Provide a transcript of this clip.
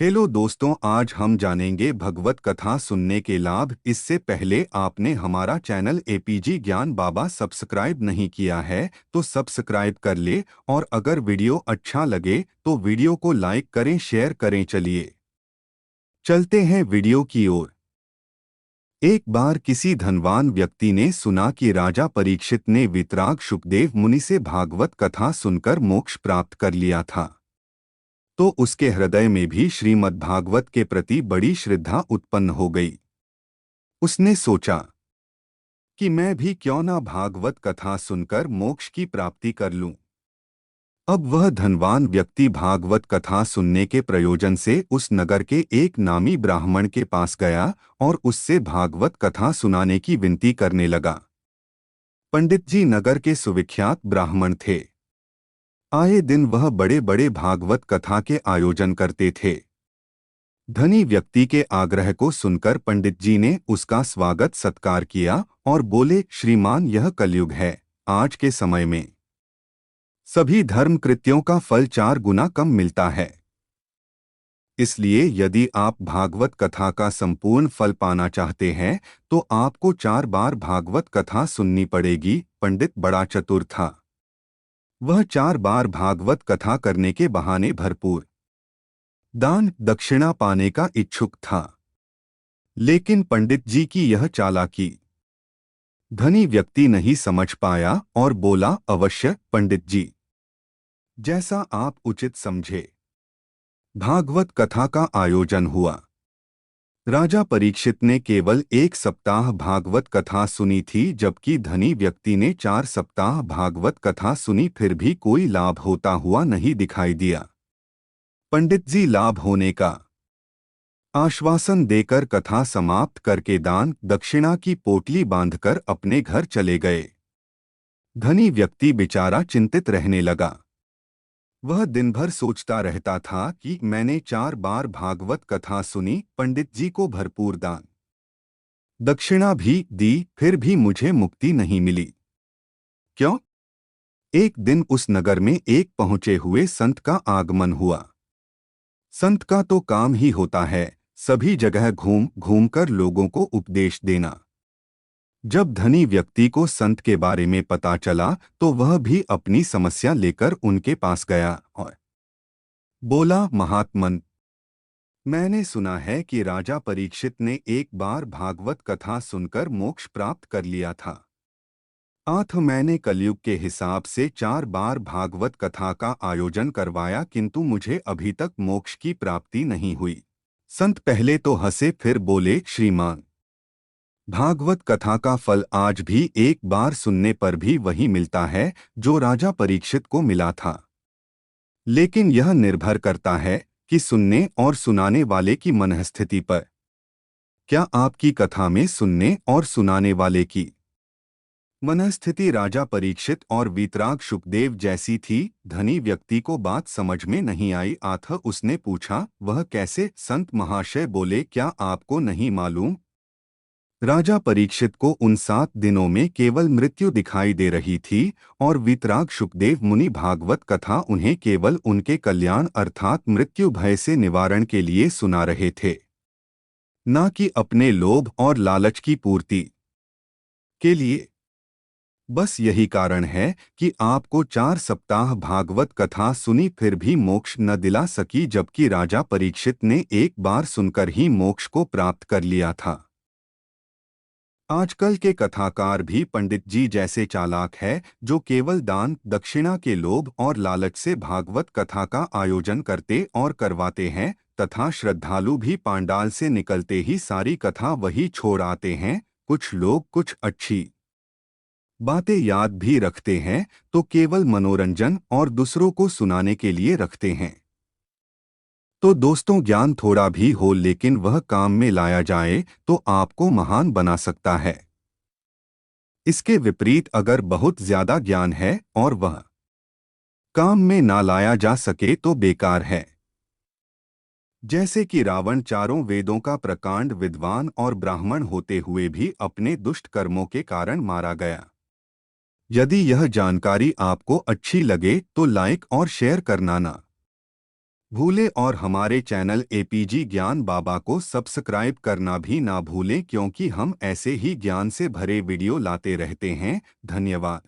Hello दोस्तों, आज हम जानेंगे भगवत कथा सुनने के लाभ। इससे पहले आपने हमारा चैनल एपीजी ज्ञान बाबा सब्सक्राइब नहीं किया है तो सब्सक्राइब कर ले, और अगर वीडियो अच्छा लगे तो वीडियो को लाइक करें, शेयर करें। चलिए चलते हैं वीडियो की ओर। एक बार किसी धनवान व्यक्ति ने सुना कि राजा परीक्षित ने वितराग शुकदेव मुनि से भागवत कथा सुनकर मोक्ष प्राप्त कर लिया था। तो उसके हृदय में भी श्रीमद् भागवत के प्रति बड़ी श्रद्धा उत्पन्न हो गई। उसने सोचा कि मैं भी क्यों ना भागवत कथा सुनकर मोक्ष की प्राप्ति कर लूं। अब वह धनवान व्यक्ति भागवत कथा सुनने के प्रयोजन से उस नगर के एक नामी ब्राह्मण के पास गया और उससे भागवत कथा सुनाने की विनती करने लगा। पंडित जी नगर के सुविख्यात ब्राह्मण थे। आए दिन वह बड़े बड़े भागवत कथा के आयोजन करते थे। धनी व्यक्ति के आग्रह को सुनकर पंडित जी ने उसका स्वागत सत्कार किया और बोले, श्रीमान, यह कलयुग है। आज के समय में सभी धर्म कृत्यों का फल 4 गुना कम मिलता है। इसलिए यदि आप भागवत कथा का संपूर्ण फल पाना चाहते हैं तो आपको 4 बार भागवत कथा सुननी पड़ेगी। पंडित बड़ा चतुर था। वह 4 बार भागवत कथा करने के बहाने भरपूर दान दक्षिणा पाने का इच्छुक था। लेकिन पंडित जी की यह चालाकी धनी व्यक्ति नहीं समझ पाया और बोला, अवश्य पंडित जी, जैसा आप उचित समझे। भागवत कथा का आयोजन हुआ। राजा परीक्षित ने केवल 1 सप्ताह भागवत कथा सुनी थी, जबकि धनी व्यक्ति ने 4 सप्ताह भागवत कथा सुनी, फिर भी कोई लाभ होता हुआ नहीं दिखाई दिया। पंडित जी लाभ होने का आश्वासन देकर कथा समाप्त करके दान दक्षिणा की पोटली बांधकर अपने घर चले गए। धनी व्यक्ति बेचारा चिंतित रहने लगा। वह दिन भर सोचता रहता था कि मैंने 4 बार भागवत कथा सुनी, पंडित जी को भरपूर दान दक्षिणा भी दी, फिर भी मुझे मुक्ति नहीं मिली। क्यों? एक दिन उस नगर में एक पहुंचे हुए संत का आगमन हुआ। संत का तो काम ही होता है सभी जगह घूम घूम कर लोगों को उपदेश देना। जब धनी व्यक्ति को संत के बारे में पता चला तो वह भी अपनी समस्या लेकर उनके पास गया और बोला, महात्मन, मैंने सुना है कि राजा परीक्षित ने एक बार भागवत कथा सुनकर मोक्ष प्राप्त कर लिया था। मैंने कलयुग के हिसाब से 4 बार भागवत कथा का आयोजन करवाया, किंतु मुझे अभी तक मोक्ष की प्राप्ति नहीं हुई। संत पहले तो हंसे, फिर बोले, श्रीमान, भागवत कथा का फल आज भी एक बार सुनने पर भी वही मिलता है जो राजा परीक्षित को मिला था। लेकिन यह निर्भर करता है कि सुनने और सुनाने वाले की मनःस्थिति पर। क्या आपकी कथा में सुनने और सुनाने वाले की मनःस्थिति राजा परीक्षित और वीतराग शुकदेव जैसी थी? धनी व्यक्ति को बात समझ में नहीं आई। उसने पूछा, वह कैसे? संत महाशय बोले, क्या आपको नहीं मालूम? राजा परीक्षित को उन 7 दिनों में केवल मृत्यु दिखाई दे रही थी और वीतराग शुकदेव मुनि भागवत कथा उन्हें केवल उनके कल्याण अर्थात मृत्यु भय से निवारण के लिए सुना रहे थे, न कि अपने लोभ और लालच की पूर्ति के लिए। बस यही कारण है कि आपको 4 सप्ताह भागवत कथा सुनी फिर भी मोक्ष न दिला सकी, जबकि राजा परीक्षित ने एक बार सुनकर ही मोक्ष को प्राप्त कर लिया था। आजकल के कथाकार भी पंडित जी जैसे चालाक है, जो केवल दान दक्षिणा के लोभ और लालच से भागवत कथा का आयोजन करते और करवाते हैं, तथा श्रद्धालु भी पांडाल से निकलते ही सारी कथा वही छोड़ आते हैं। कुछ लोग कुछ अच्छी बातें याद भी रखते हैं तो केवल मनोरंजन और दूसरों को सुनाने के लिए रखते हैं। तो दोस्तों, ज्ञान थोड़ा भी हो लेकिन वह काम में लाया जाए तो आपको महान बना सकता है। इसके विपरीत अगर बहुत ज्यादा ज्ञान है और वह काम में ना लाया जा सके तो बेकार है। जैसे कि रावण 4 वेदों का प्रकांड विद्वान और ब्राह्मण होते हुए भी अपने दुष्ट कर्मों के कारण मारा गया। यदि यह जानकारी आपको अच्छी लगे तो लाइक और शेयर करना ना भूले और हमारे चैनल एपीजी ज्ञान बाबा को सब्सक्राइब करना भी ना भूलें, क्योंकि हम ऐसे ही ज्ञान से भरे वीडियो लाते रहते हैं। धन्यवाद।